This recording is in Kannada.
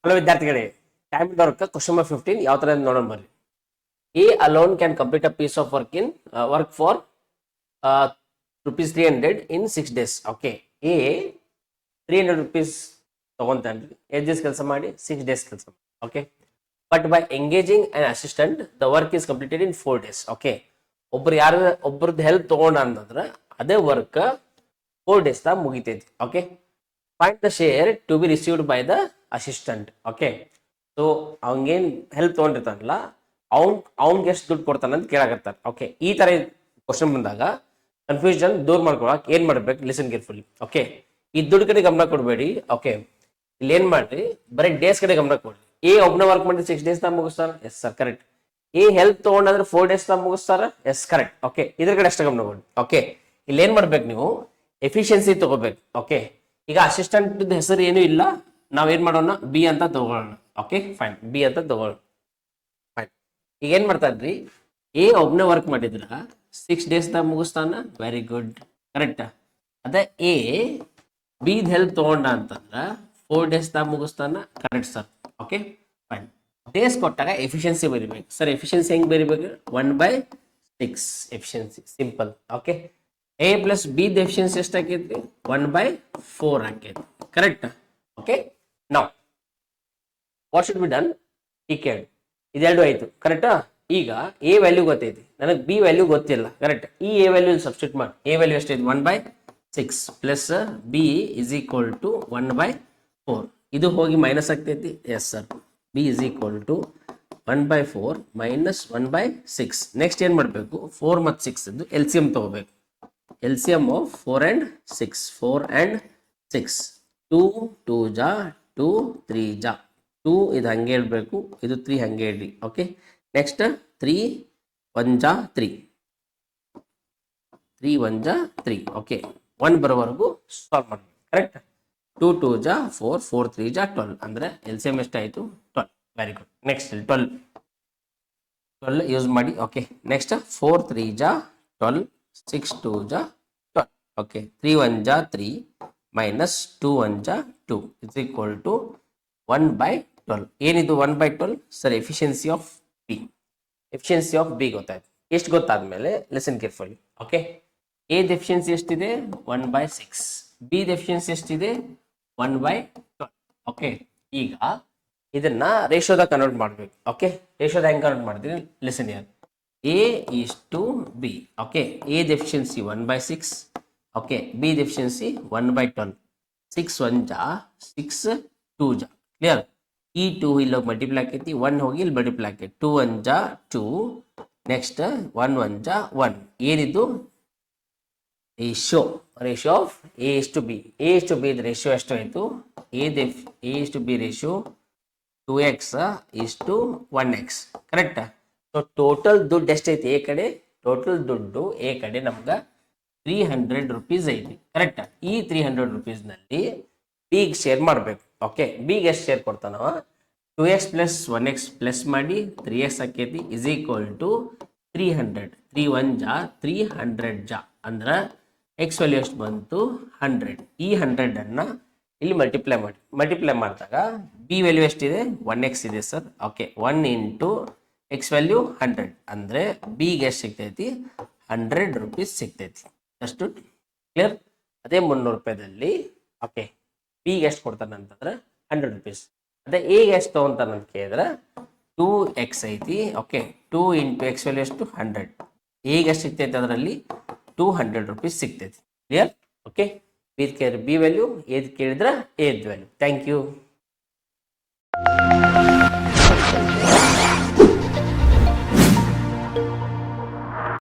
ಹಲೋ ವಿದ್ಯಾರ್ಥಿಗಳೇ, ಟೈಮ್ ವರ್ಕ್ ಕ್ವಶನ್ ನಂಬರ್ 15 ಯಾವ ತರ ನೋಡೋಣ ಬರ್ರಿ. A alone can complete a piece of work for ₹300 in 6 days. Okay, A ₹300 ತಗೊಂತಾನ್ರಿ, ಎಷ್ಟು ದಿವಸ ಕೆಲಸ ಮಾಡಿ? 6 days ಕೆಲಸ ಮಾಡಿ. Okay, but by engaging an assistant the work is completed in 4 days. Okay, ಒಬ್ಬರದ್ದು ಹೆಲ್ಪ್ ತಗೊಂಡ ಅಂತಂದ್ರೆ ಅದೇ ವರ್ಕ್ 4 days ದಾಗ ಮುಗಿತೈತಿ. Okay, find the share to be received by the assistant. Okay, so ಅವಂಗೇನು ಹೆಲ್ಪ್ ತೊಗೊಂಡಿರ್ತಾನಲ್ಲ ಅವ್ನಿಗೆ ಎಷ್ಟು ದುಡ್ಡು ಕೊಡ್ತಾನೆ ಅಂತ ಕೇಳಾಕತ್ತಾರೆ. ಓಕೆ, ಈ ತರ ಕ್ವಶನ್ ಬಂದಾಗ ಕನ್ಫ್ಯೂಷನ್ ದೂರ ಮಾಡ್ಕೊಳಕ್ ಏನ್ ಮಾಡ್ಬೇಕು? Listen carefully. ಓಕೆ, ಈ ದುಡ್ಡು ಕಡೆ ಗಮನ ಕೊಡಬೇಡಿ. ಓಕೆ, ಇಲ್ಲಿ ಏನ್ ಮಾಡ್ರಿ, ಬರೀ ಡೇಸ್ ಕಡೆ ಗಮನ ಕೊಡ್ರಿ. ಎ ಒಬ್ನ ವರ್ಕ್ ಮಾಡಿ 6 days ದಾಗ ಮುಗಿಸ್ತಾರ. Yes sir, correct. A help ತಗೊಂಡ್ರೆ 4 days ದಾಗ ಮುಗಿಸ್ತಾರ. S, correct. ಓಕೆ, ಇದ್ರ ಕಡೆ ಅಷ್ಟೇ ಗಮನ ಕೊಡಿ. ಓಕೆ, ಇಲ್ಲಿ ಏನ್ ಮಾಡ್ಬೇಕು ನೀವು? ಎಫಿಷಿಯನ್ಸಿ ತಗೋಬೇಕು. ಓಕೆ, ಈಗ ಅಸಿಸ್ಟೆಂಟ್ ಹೆಸರು ಏನು ಇಲ್ಲ, ನಾವೇನ್ ಮಾಡೋಣ? ಬಿ ಅಂತ ತಗೊಳ್ಳೋಣ. ಓಕೆ, ಫೈನ್, ಬಿ ಅಂತ ತಗೊಳ್ಳೋಣ. ಫೈನ್, ಈಗ ಏನ್ ಮಾಡ್ತಾನ್ರಿ? ಎ ಒಬ್ನೇ ವರ್ಕ್ ಮಾಡಿದ್ರ 6 days ದಾಗ ಮುಗಿಸ್ತಾನ. Very good, correct. ಅದೇ ಎ ಬಿ ಹೆಲ್ಪ್ ತಗೊಂಡ ಅಂತಂದ್ರ 4 days ದಾಗ ಮುಗಿಸ್ತಾನ. Correct sir. Okay, fine. Days ಕೊಟ್ಟಾಗ ಎಫಿಷಿಯನ್ಸಿ ಬರಿಬೇಕು. ಸರ್, ಎಫಿಷಿಯನ್ಸಿ ಹೆಂಗ್ ಬರಿಬೇಕು? 1/6 efficiency, simple. Okay, A plus B efficiency ಎಷ್ಟು ಆಕೈತಿ? 1/4 ಆಕೈತಿ. ಕರೆಕ್ಟ್. ಓಕೆ, ನಾವು ವಾಟ್ ಶುಡ್ ಬಿ ಡನ್? ಈ ಕೇಳಿ, ಇದೆರಡು ಆಯ್ತು. ಕರೆಕ್ಟಾ? ಈಗ ಎ ವ್ಯಾಲ್ಯೂ ಗೊತ್ತೈತಿ, ನನಗೆ ಬಿ ವ್ಯಾಲ್ಯೂ ಗೊತ್ತಿಲ್ಲ. ಕರೆಕ್ಟ್. ಈ ಎ ವ್ಯಾಲ್ಯೂ ಸಬ್ಸ್ಟಿಟ್ಯೂಟ್ ಮಾಡಿ. ಎ ವ್ಯಾಲ್ಯೂ ಎಷ್ಟೈತಿ? 1/6 plus B is equal to 1/4. ಇದು ಹೋಗಿ ಮೈನಸ್ ಆಗ್ತೈತಿ. Yes sir, B is equal to 1/4 minus 1/6. Next ಏನ್ ಮಾಡಬೇಕು? 4 ಮತ್ತು 6 ಇದ್ದು ಎಲ್ ಸಿ ಎಂ ತಗೋಬೇಕು. LCM of 4 and 6. 4 and 6. 2 2 ಜಾ 2 3 ಜಾ 2 ಇದು ಹಂಗೆ ಇಡಬೇಕು, ಇದು 3 ಹಂಗೆ ಇಡಿ. ಓಕೆ, ನೆಕ್ಸ್ಟ್ 3 1 ಜಾ 3 3 1 ಜಾ 3. ಓಕೆ, 1 ಬರೋವರೆಗೂ ಸಾಲ್ವ್ ಮಾಡಿ. ಕರೆಕ್ಟ್. 2 2 ಜಾ 4 4 3 ಜಾ 12 ಅಂದ್ರೆ LCM ಎಷ್ಟಾಯಿತು? 12. Very good. ನೆಕ್ಸ್ಟ್ 12 ಯೂಸ್ ಮಾಡಿ. ಓಕೆ, ನೆಕ್ಸ್ಟ್ 4 3 ಜಾ 12 6 2 ಜಾ 12. ಓಕೆ, 3 1 ಜಾ 3 ಮೈನಸ್ 2 1 ಜಾ 2 ಇಸ್ ಈಕ್ವಲ್ ಟು 1/12. ಏನಿದು 1/12? Sir, efficiency of B. Efficiency of B ಗೊತ್ತಾಯ್ತು. ಎಷ್ಟು ಗೊತ್ತಾದ್ಮೇಲೆ listen carefully. Okay, A efficiency ಎಷ್ಟಿದೆ? 1/6. ಬಿ ಎಫಿಷಿಯನ್ಸಿ ಎಷ್ಟಿದೆ? 1/12. ಓಕೆ, ಈಗ ಇದನ್ನ ರೇಷೋದಾಗ ಕನ್ವರ್ಟ್ ಮಾಡ್ಬೇಕು. ಓಕೆ, ರೇಷೋದಾಗ ಹೆಂಗ್ ಕನ್ವರ್ಟ್ ಮಾಡ್ತೀನಿ? ಲಿಸನ್ ಯಾರು. A is to B. Okay, A deficiency 1/6. Okay, B deficiency 1/12. 6 1 ಜಾ 6 2 ಜಾ. ಕ್ಲಿಯರ್? ಈ 2 ಇಲ್ಲಿ ಮಲ್ಟಿಪ್ಲೈ ಆಕೈತಿ, 1 ಹೋಗಿ ಇಲ್ಲಿ ಮಲ್ಟಿಪ್ಲೈ ಆಕೈತಿ. 2 1 ಜಾ 2. ನೆಕ್ಸ್ಟ್ 1 1 ಜಾ 1. ಏನಿದು? Ratio of A is to B. A is to B ratio ಎಷ್ಟು ಆಯಿತು? A is to B ratio 2x is to 1x. Correct. So total ದುಡ್ಡು ಎಷ್ಟೈತಿ ಎ ಕಡೆ? ಟೋಟಲ್ ದುಡ್ಡು ಎ ಕಡೆ ನಮ್ಗೆ 300 rupees ಐತಿ. ಕರೆಕ್ಟ್. ಈ 300 rupeesನಲ್ಲಿ ಬಿಗ್ ಶೇರ್ ಮಾಡಬೇಕು. ಓಕೆ, ಬಿಗ್ ಎಷ್ಟು ಶೇರ್ ಕೊಡ್ತಾನವ? 2x ಪ್ಲಸ್ 1x ಪ್ಲಸ್ ಮಾಡಿ 3x ಆಕೈತಿ ಇಸ್ ಈಕ್ವಲ್ ಟು 300. 3 1 ಜಾ 300 ಜಾ ಅಂದ್ರೆ ಎಕ್ಸ್ ವ್ಯಾಲ್ಯೂ ಎಷ್ಟು ಬಂತು? 100. ಈ 100 ಅನ್ನ ಇಲ್ಲಿ ಮಲ್ಟಿಪ್ಲೈ ಮಾಡಿ. ಮಲ್ಟಿಪ್ಲೈ ಮಾಡಿದಾಗ ಬಿ ವ್ಯಾಲ್ಯೂ ಎಷ್ಟಿದೆ? 1x ಇದೆ sir. Okay, 1 into X value 100 ಅಂದ್ರೆ ಬಿಗೆ ಎಷ್ಟು ಸಿಗ್ತೈತಿ? 100 rupees ಸಿಗ್ತೈತಿ. ಅಷ್ಟು ಕ್ಲಿಯರ್? ಅದೇ 300 ರೂಪಾಯಿದಲ್ಲಿ ಓಕೆ ಬಿಗೆ ಎಷ್ಟು ಕೊಡ್ತಾನೆ ಅಂತಂದ್ರೆ 100 rupees. ಅದೇ ಎಗೆ ಎಷ್ಟು ತಗೊಂತಾನೆ ಅಂತ ಕೇಳಿದ್ರೆ 2x ಐತಿ. ಓಕೆ, 2 ಇಂಟು ಎಕ್ಸ್ ವ್ಯಾಲ್ಯೂ ಎಷ್ಟು? 100. ಎಗೆ ಎಷ್ಟು ಸಿಗ್ತೈತಿ? ಅದರಲ್ಲಿ 200 rupees ಸಿಗ್ತೈತಿ. ಕ್ಲಿಯರ್? ಓಕೆ, ಬಿ ಕೇಳಿದ್ರೆ ಬಿ ವ್ಯಾಲ್ಯೂ, ಏದ್ ಕೇಳಿದ್ರೆ ಏದ್ ವ್ಯಾಲ್ಯೂ. Thank you.